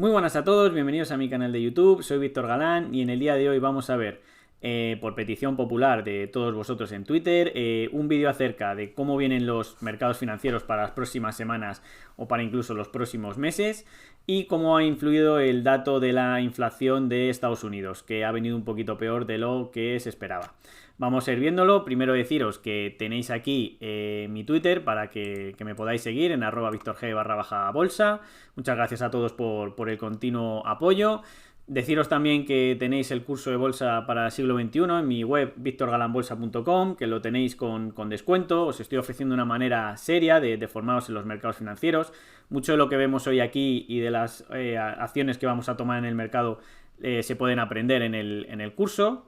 Muy buenas a todos, bienvenidos a mi canal de YouTube, soy Víctor Galán y en el día de hoy vamos a ver, por petición popular de todos vosotros en Twitter, un vídeo acerca de cómo vienen los mercados financieros para las próximas semanas o para incluso los próximos meses y cómo ha influido el dato de la inflación de Estados Unidos, que ha venido un poquito peor de lo que se esperaba. Vamos a ir viéndolo. Primero deciros que tenéis aquí mi Twitter para que me podáis seguir en @victorg_bolsa. Muchas gracias a todos por el continuo apoyo. Deciros también que tenéis el curso de bolsa para el siglo XXI en mi web victorgalanbolsa.com, que lo tenéis con descuento. Os estoy ofreciendo una manera seria de formaros en los mercados financieros. Mucho de lo que vemos hoy aquí y de las acciones que vamos a tomar en el mercado se pueden aprender en el curso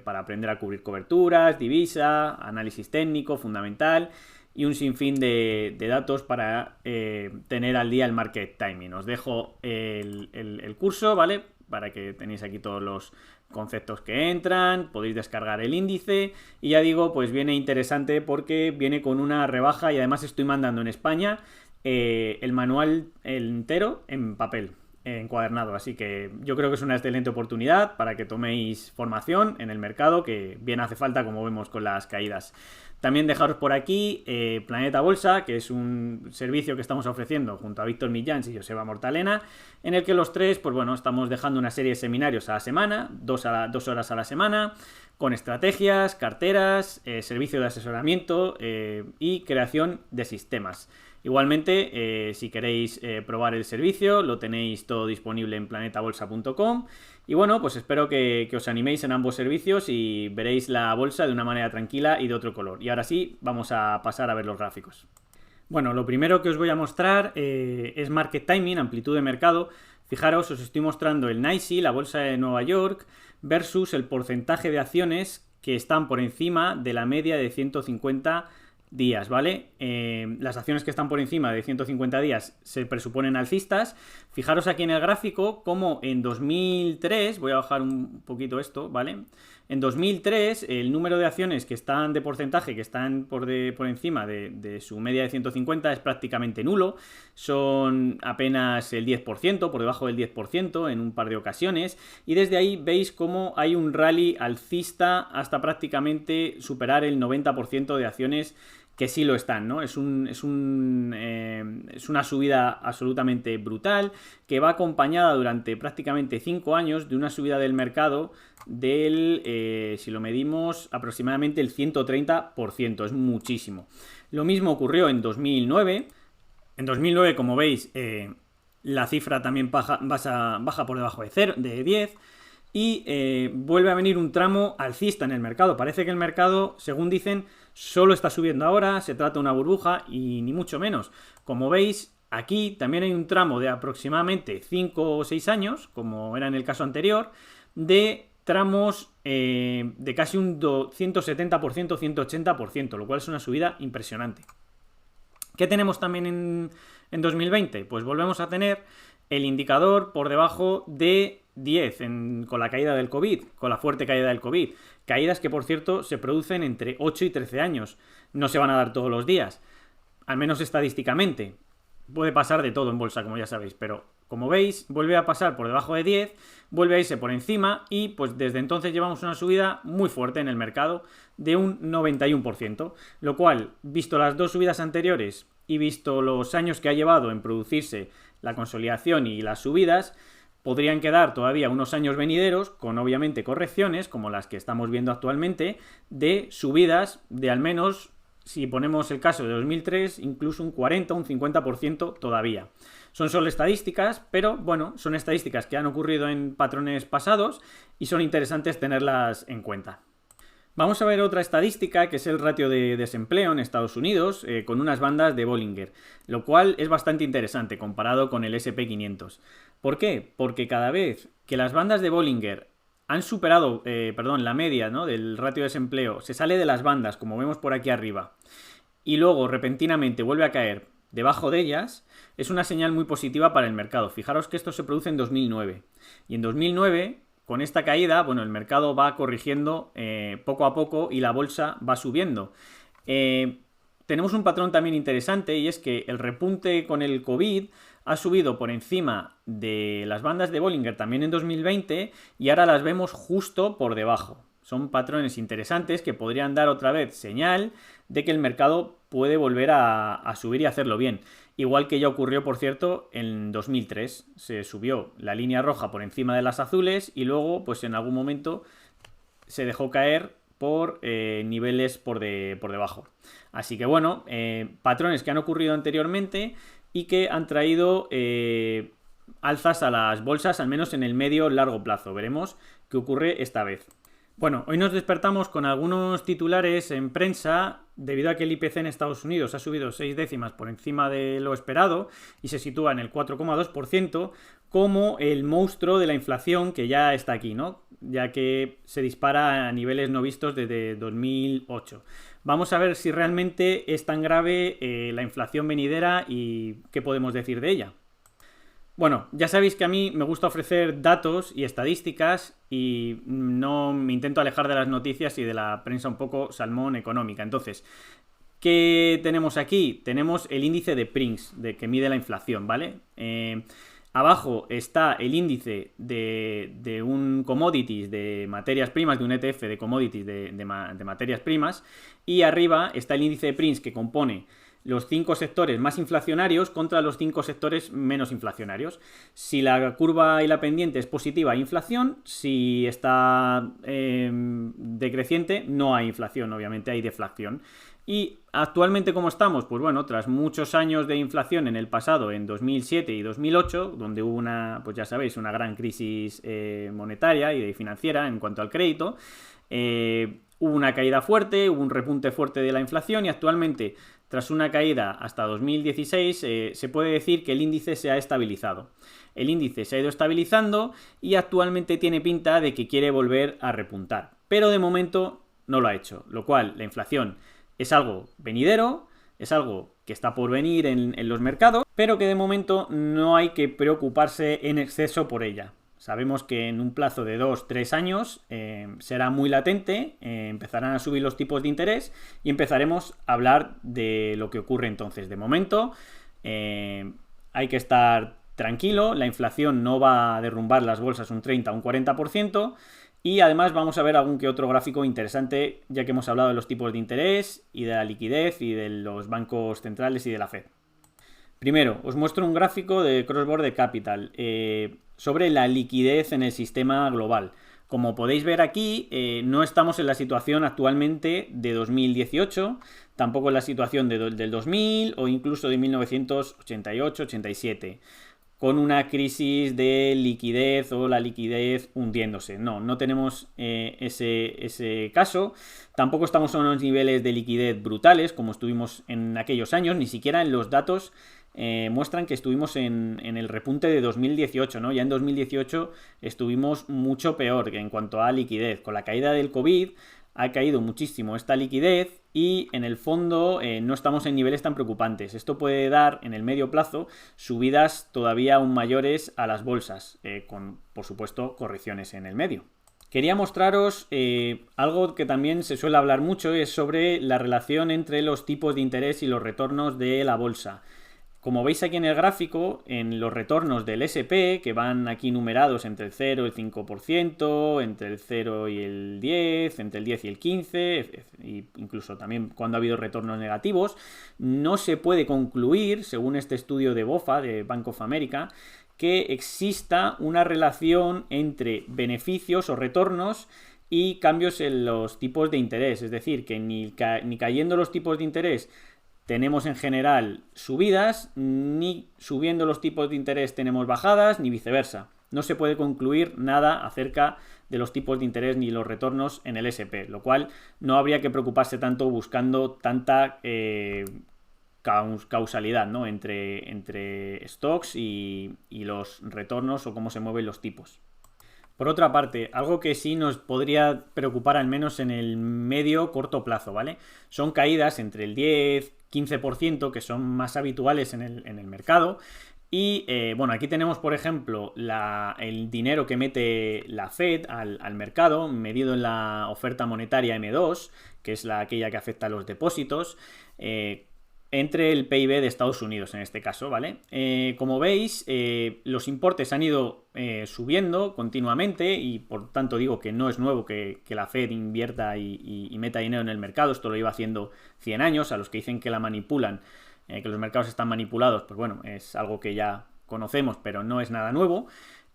para aprender a cubrir coberturas, divisa, análisis técnico, fundamental y un sinfín de datos para tener al día el market timing. Os dejo el curso, ¿vale? Para que tenéis aquí todos los conceptos que entran, podéis descargar el índice y ya digo, pues viene interesante porque viene con una rebaja y además estoy mandando en España el manual entero en papel, encuadernado, así que yo creo que es una excelente oportunidad para que toméis formación en el mercado, que bien hace falta, como vemos con las caídas. También dejaros por aquí Planeta Bolsa, que es un servicio que estamos ofreciendo junto a Víctor Millans y Joseba Mortalena, en el que los tres, pues bueno, estamos dejando una serie de seminarios a la semana, 2 horas a la semana, con estrategias, carteras, servicio de asesoramiento y creación de sistemas. Igualmente, si queréis probar el servicio, lo tenéis todo disponible en planetabolsa.com. Y bueno, pues espero que os animéis en ambos servicios y veréis la bolsa de una manera tranquila y de otro color. Y ahora sí, vamos a pasar a ver los gráficos. Bueno, lo primero que os voy a mostrar es Market Timing, amplitud de mercado. Fijaros, os estoy mostrando el NYSE, la bolsa de Nueva York, versus el porcentaje de acciones que están por encima de la media de 150 días, ¿vale? Las acciones que están por encima de 150 días se presuponen alcistas. Fijaros aquí en el gráfico como en 2003, voy a bajar un poquito esto, ¿vale? En 2003 el número de acciones que están de porcentaje, que están por encima de su media de 150 es prácticamente nulo, son apenas el 10%, por debajo del 10% en un par de ocasiones, y desde ahí veis cómo hay un rally alcista hasta prácticamente superar el 90% de acciones que sí lo están, ¿no? Es una subida absolutamente brutal que va acompañada durante prácticamente 5 años de una subida del mercado del, si lo medimos, aproximadamente el 130%, es muchísimo. Lo mismo ocurrió en 2009. En 2009, como veis, la cifra también baja por debajo de 10. Y vuelve a venir un tramo alcista en el mercado. Parece que el mercado, según dicen, solo está subiendo ahora, se trata de una burbuja y ni mucho menos. Como veis, aquí también hay un tramo de aproximadamente 5 o 6 años, como era en el caso anterior, de tramos de casi un 170%, 180%, lo cual es una subida impresionante. ¿Qué tenemos también en 2020? Pues volvemos a tener el indicador por debajo de 10 con la caída del COVID, con la fuerte caída del COVID. Caídas que, por cierto, se producen entre 8 y 13 años. No se van a dar todos los días, al menos estadísticamente. Puede pasar de todo en bolsa, como ya sabéis, pero como veis, vuelve a pasar por debajo de 10, vuelve a irse por encima y pues desde entonces llevamos una subida muy fuerte en el mercado de un 91%, lo cual, visto las dos subidas anteriores y visto los años que ha llevado en producirse la consolidación y las subidas, podrían quedar todavía unos años venideros con obviamente correcciones como las que estamos viendo actualmente de subidas de al menos, si ponemos el caso de 2003, incluso un 40 o un 50% todavía. Son solo estadísticas, pero bueno, son estadísticas que han ocurrido en patrones pasados y son interesantes tenerlas en cuenta. Vamos a ver otra estadística, que es el ratio de desempleo en Estados Unidos, con unas bandas de Bollinger, lo cual es bastante interesante comparado con el S&P 500. ¿Por qué? Porque cada vez que las bandas de Bollinger han superado, la media, ¿no?, del ratio de desempleo, se sale de las bandas, como vemos por aquí arriba, y luego repentinamente vuelve a caer debajo de ellas, es una señal muy positiva para el mercado. Fijaros que esto se produce en 2009, y en 2009... con esta caída, bueno, el mercado va corrigiendo poco a poco y la bolsa va subiendo. Tenemos un patrón también interesante y es que el repunte con el COVID ha subido por encima de las bandas de Bollinger también en 2020 y ahora las vemos justo por debajo. Son patrones interesantes que podrían dar otra vez señal de que el mercado puede volver a subir y hacerlo bien. Igual que ya ocurrió, por cierto, en 2003. Se subió la línea roja por encima de las azules y luego, pues en algún momento, se dejó caer por niveles por debajo. Así que bueno, patrones que han ocurrido anteriormente y que han traído alzas a las bolsas, al menos en el medio-largo plazo. Veremos qué ocurre esta vez. Bueno, hoy nos despertamos con algunos titulares en prensa debido a que el IPC en Estados Unidos ha subido 6 décimas por encima de lo esperado y se sitúa en el 4,2% como el monstruo de la inflación que ya está aquí, ¿no? Ya que se dispara a niveles no vistos desde 2008. Vamos a ver si realmente es tan grave la inflación venidera y qué podemos decir de ella. Bueno, ya sabéis que a mí me gusta ofrecer datos y estadísticas y no me intento alejar de las noticias y de la prensa un poco salmón económica. Entonces, ¿qué tenemos aquí? Tenemos el índice de Prince, que mide la inflación, ¿vale? Abajo está el índice de un commodities de materias primas, de un ETF de commodities de materias primas, y arriba está el índice de Prince que compone los 5 sectores más inflacionarios contra los 5 sectores menos inflacionarios. Si la curva y la pendiente es positiva, hay inflación. Si está decreciente, no hay inflación, obviamente hay deflación. Y actualmente, ¿cómo estamos? Pues bueno, tras muchos años de inflación en el pasado, en 2007 y 2008, donde hubo pues ya sabéis, una gran crisis monetaria y financiera en cuanto al crédito, hubo una caída fuerte, hubo un repunte fuerte de la inflación y actualmente, tras una caída hasta 2016, se puede decir que el índice se ha estabilizado. El índice se ha ido estabilizando y actualmente tiene pinta de que quiere volver a repuntar. Pero de momento no lo ha hecho, lo cual la inflación es algo venidero, es algo que está por venir en los mercados, pero que de momento no hay que preocuparse en exceso por ella. Sabemos que en un plazo de 2-3 años será muy latente, empezarán a subir los tipos de interés y empezaremos a hablar de lo que ocurre entonces. De momento hay que estar tranquilo, la inflación no va a derrumbar las bolsas un 30 o un 40%. Y además vamos a ver algún que otro gráfico interesante, ya que hemos hablado de los tipos de interés y de la liquidez y de los bancos centrales y de la Fed. Primero, os muestro un gráfico de Cross Border Capital sobre la liquidez en el sistema global. Como podéis ver aquí, no estamos en la situación actualmente de 2018, tampoco en la situación del 2000 o incluso de 1988-87. Con una crisis de liquidez o la liquidez hundiéndose. No tenemos ese caso. Tampoco estamos en unos niveles de liquidez brutales como estuvimos en aquellos años. Ni siquiera en los datos muestran que estuvimos en el repunte de 2018, ¿no? Ya en 2018 estuvimos mucho peor en cuanto a liquidez. Con la caída del COVID ha caído muchísimo esta liquidez y en el fondo no estamos en niveles tan preocupantes. Esto puede dar en el medio plazo subidas todavía aún mayores a las bolsas, con por supuesto correcciones en el medio. Quería mostraros algo que también se suele hablar mucho, es sobre la relación entre los tipos de interés y los retornos de la bolsa. Como veis aquí en el gráfico, en los retornos del S&P, que van aquí numerados entre el 0 y el 5%, entre el 0 y el 10, entre el 10 y el 15, e incluso también cuando ha habido retornos negativos, no se puede concluir, según este estudio de BofA, de Bank of America, que exista una relación entre beneficios o retornos y cambios en los tipos de interés. Es decir, que ni cayendo los tipos de interés tenemos en general subidas, ni subiendo los tipos de interés tenemos bajadas, ni viceversa. No se puede concluir nada acerca de los tipos de interés ni los retornos en el S&P, lo cual no habría que preocuparse tanto buscando tanta causalidad, ¿no? entre stocks y los retornos o cómo se mueven los tipos. Por otra parte, algo que sí nos podría preocupar al menos en el medio corto plazo, ¿vale? Son caídas entre el 10-15% que son más habituales en el mercado. Y bueno, aquí tenemos por ejemplo el dinero que mete la Fed al mercado, medido en la oferta monetaria M2, que es aquella que afecta a los depósitos. entre el PIB de Estados Unidos en este caso, ¿vale? Como veis, los importes han ido subiendo continuamente y por tanto digo que no es nuevo que la Fed invierta y meta dinero en el mercado. Esto lo iba haciendo 100 años. A los que dicen que la manipulan, que los mercados están manipulados, pues bueno, es algo que ya conocemos, pero no es nada nuevo.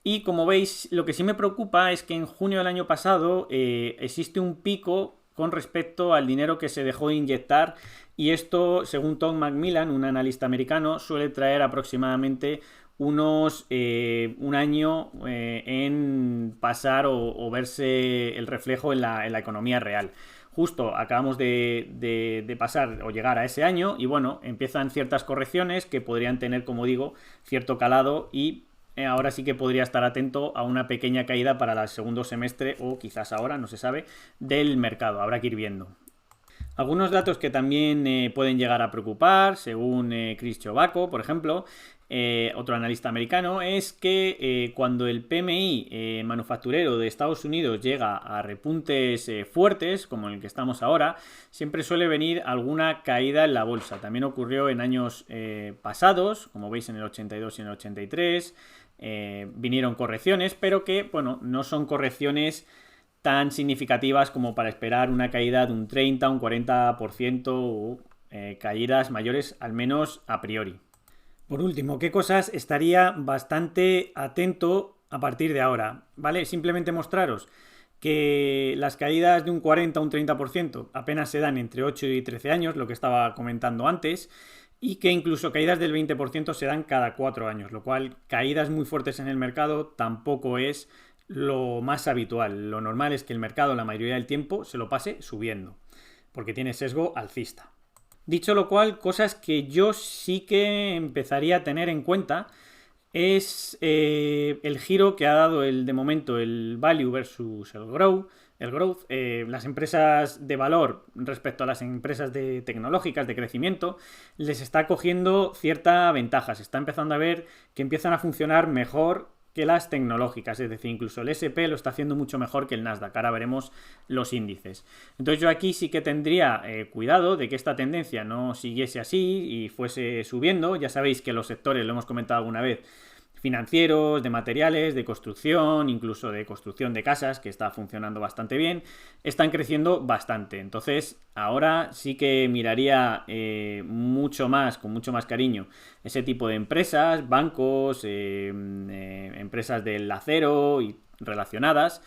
Y como veis, lo que sí me preocupa es que en junio del año pasado existe un pico con respecto al dinero que se dejó de inyectar, y esto, según Tom Macmillan, un analista americano, suele traer aproximadamente un año en pasar o verse el reflejo en la economía real. Justo acabamos de pasar o llegar a ese año y bueno, empiezan ciertas correcciones que podrían tener, como digo, cierto calado, y ahora sí que podría estar atento a una pequeña caída para el segundo semestre o quizás ahora, no se sabe, del mercado. Habrá que ir viendo. Algunos datos que también pueden llegar a preocupar, según Chris Chobaco, por ejemplo, otro analista americano, es que cuando el PMI manufacturero de Estados Unidos llega a repuntes fuertes, como el que estamos ahora, siempre suele venir alguna caída en la bolsa. También ocurrió en años pasados, como veis en el 82 y en el 83, vinieron correcciones, pero que, bueno, no son correcciones tan significativas como para esperar una caída de un 30, un 40% o caídas mayores, al menos a priori. Por último, ¿qué cosas estaría bastante atento a partir de ahora? ¿Vale? Simplemente mostraros que las caídas de un 40 a un 30% apenas se dan entre 8 y 13 años, lo que estaba comentando antes, y que incluso caídas del 20% se dan cada 4 años, lo cual caídas muy fuertes en el mercado tampoco es lo más habitual. Lo normal es que el mercado la mayoría del tiempo se lo pase subiendo, porque tiene sesgo alcista. Dicho lo cual, cosas que yo sí que empezaría a tener en cuenta es el giro que ha dado de momento el value versus el growth. Las empresas de valor respecto a las empresas tecnológicas de crecimiento les está cogiendo cierta ventaja. Se está empezando a ver que empiezan a funcionar mejor que las tecnológicas, es decir, incluso el S&P lo está haciendo mucho mejor que el Nasdaq. Ahora veremos los índices. Entonces yo aquí sí que tendría cuidado de que esta tendencia no siguiese así y fuese subiendo. Ya sabéis que los sectores, lo hemos comentado alguna vez, financieros, de materiales, de construcción, incluso de construcción de casas, que está funcionando bastante bien, están creciendo bastante. Entonces ahora sí que miraría mucho más, con mucho más cariño, ese tipo de empresas, bancos, empresas del acero y relacionadas,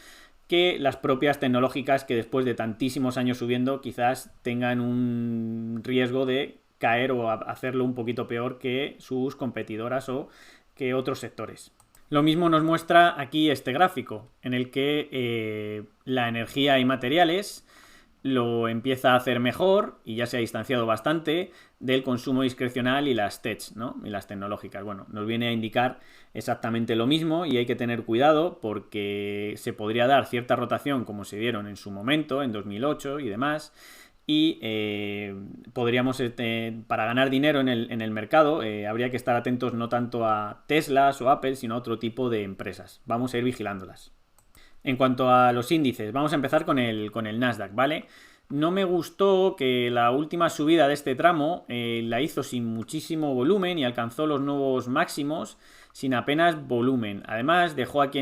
que las propias tecnológicas, que después de tantísimos años subiendo quizás tengan un riesgo de caer o hacerlo un poquito peor que sus competidoras o que otros sectores. Lo mismo nos muestra aquí este gráfico, en el que la energía y materiales lo empieza a hacer mejor y ya se ha distanciado bastante del consumo discrecional y las tech, ¿no? Y las tecnológicas. Bueno, nos viene a indicar exactamente lo mismo y hay que tener cuidado porque se podría dar cierta rotación como se dieron en su momento, en 2008 y demás. Y podríamos, para ganar dinero en el mercado, habría que estar atentos no tanto a Teslas o Apple, sino a otro tipo de empresas. Vamos a ir vigilándolas. En cuanto a los índices, vamos a empezar con el Nasdaq, ¿vale? No me gustó que la última subida de este tramo la hizo sin muchísimo volumen y alcanzó los nuevos máximos sin apenas volumen. Además, dejó aquí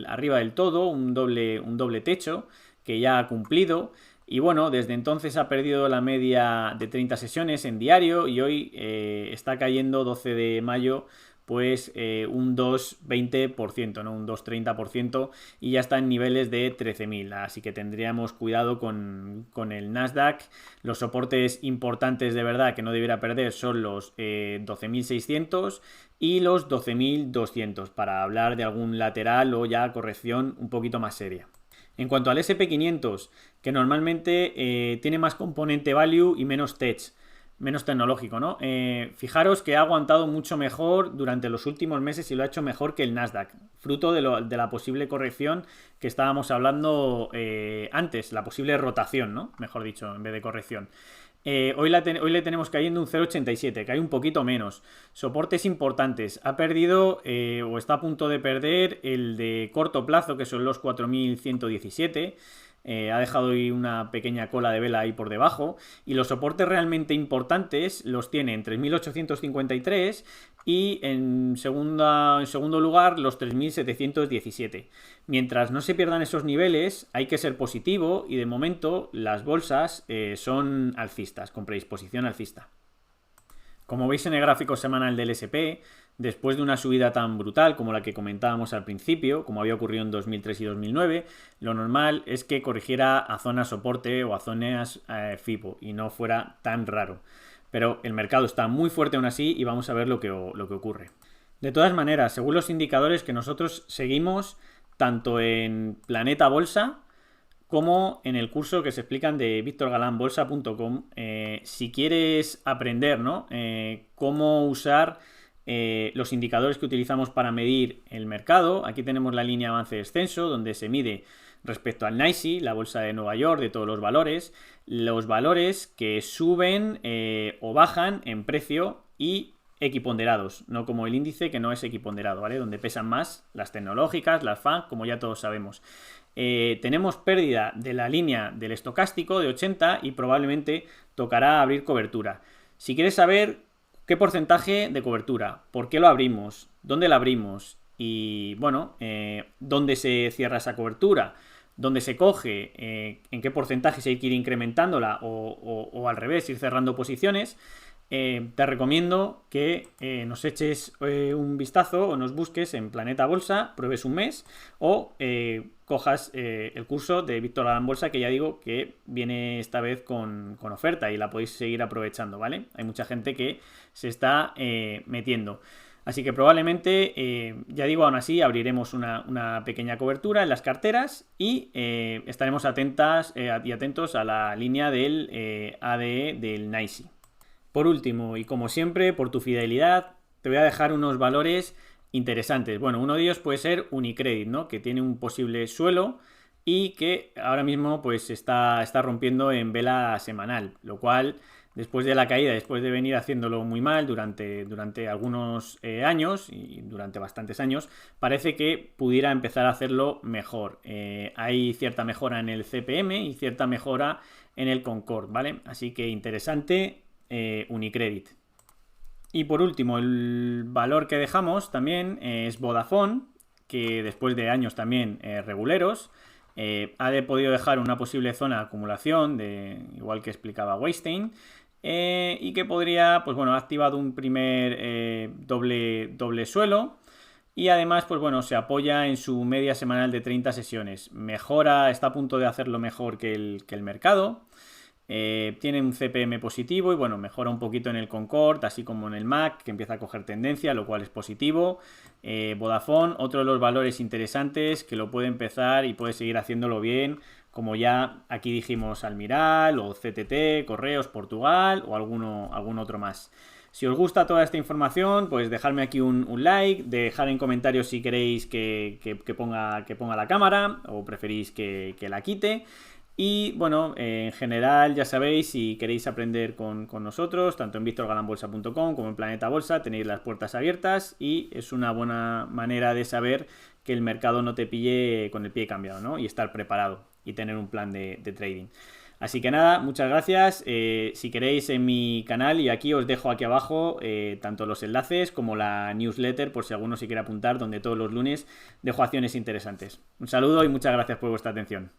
arriba del todo un doble techo que ya ha cumplido. Y bueno, desde entonces ha perdido la media de 30 sesiones en diario y hoy está cayendo 12 de mayo pues un 2,20%, ¿no? Un 2,30% y ya está en niveles de 13.000. Así que tendríamos cuidado con el Nasdaq. Los soportes importantes de verdad que no debiera perder son los 12.600 y los 12.200 para hablar de algún lateral o ya corrección un poquito más seria. En cuanto al SP500, que normalmente tiene más componente value y menos tech, menos tecnológico, ¿no? Fijaros que ha aguantado mucho mejor durante los últimos meses y lo ha hecho mejor que el Nasdaq, fruto de la posible corrección que estábamos hablando antes, la posible rotación, ¿no? Mejor dicho, en vez de corrección. Hoy le tenemos cayendo un 0,87, cae un poquito menos. Soportes importantes. Ha perdido o está a punto de perder el de corto plazo, que son los 4.117. ha dejado ahí una pequeña cola de vela ahí por debajo, y los soportes realmente importantes los tiene en 3.853 y en segundo lugar los 3.717. Mientras no se pierdan esos niveles, hay que ser positivo, y de momento las bolsas son alcistas, con predisposición alcista. Como veis en el gráfico semanal del S&P, después de una subida tan brutal como la que comentábamos al principio, como había ocurrido en 2003 y 2009, lo normal es que corrigiera a zonas soporte o a zonas FIBO y no fuera tan raro. Pero el mercado está muy fuerte aún así y vamos a ver lo que ocurre. De todas maneras, según los indicadores que nosotros seguimos, tanto en Planeta Bolsa como en el curso que se explican de victorgalanbolsa.com, si quieres aprender, ¿no? Cómo usar los indicadores que utilizamos para medir el mercado. Aquí tenemos la línea avance-descenso, donde se mide respecto al NYSE, la bolsa de Nueva York, de todos los valores que suben o bajan en precio y equiponderados, no como el índice, que no es equiponderado, ¿vale? Donde pesan más las tecnológicas, las FANG, como ya todos sabemos. Tenemos pérdida de la línea del estocástico de 80 y probablemente tocará abrir cobertura. Si quieres saber qué porcentaje de cobertura, por qué lo abrimos, dónde la abrimos y, bueno, dónde se cierra esa cobertura, dónde se coge, en qué porcentaje se hay que ir incrementándola o al revés, ir cerrando posiciones, te recomiendo que nos eches un vistazo o nos busques en Planeta Bolsa, pruebes un mes o cojas el curso de Víctor Galán Bolsa, que ya digo que viene esta vez con oferta y la podéis seguir aprovechando, ¿vale? Hay mucha gente que se está metiendo. Así que probablemente, ya digo, aún así abriremos una pequeña cobertura en las carteras y estaremos atentas y atentos a la línea del ADE del NYSE. Por último, y como siempre, por tu fidelidad, te voy a dejar unos valores interesantes. Bueno, uno de ellos puede ser Unicredit, ¿no? Que tiene un posible suelo y que ahora mismo pues está rompiendo en vela semanal, lo cual, después de la caída, después de venir haciéndolo muy mal durante algunos años y durante bastantes años, parece que pudiera empezar a hacerlo mejor. Hay cierta mejora en el CPM y cierta mejora en el Concord, ¿vale? Así que interesante Unicredit. Y por último, el valor que dejamos también es Vodafone, que después de años también reguleros, ha podido dejar una posible zona de acumulación, igual que explicaba Weinstein, y que podría, pues bueno, ha activado un primer doble suelo. Y además, pues bueno, se apoya en su media semanal de 30 sesiones. Está a punto de hacerlo mejor que el mercado. Tiene un CPM positivo y bueno, mejora un poquito en el Concord, así como en el MAC, que empieza a coger tendencia, lo cual es positivo. Vodafone, otro de los valores interesantes que lo puede empezar y puede seguir haciéndolo bien, como ya aquí dijimos Almiral o CTT, Correos Portugal o algún otro más. Si os gusta toda esta información, pues dejadme aquí un like, dejad en comentarios si queréis que ponga la cámara o preferís que la quite. Y bueno, en general ya sabéis, si queréis aprender con nosotros, tanto en victorgalanbolsa.com como en Planeta Bolsa, tenéis las puertas abiertas y es una buena manera de saber que el mercado no te pille con el pie cambiado, ¿no? Y estar preparado y tener un plan de trading. Así que nada, muchas gracias. Si queréis en mi canal, y aquí os dejo aquí abajo tanto los enlaces como la newsletter, por si alguno se quiere apuntar, donde todos los lunes dejo acciones interesantes. Un saludo y muchas gracias por vuestra atención.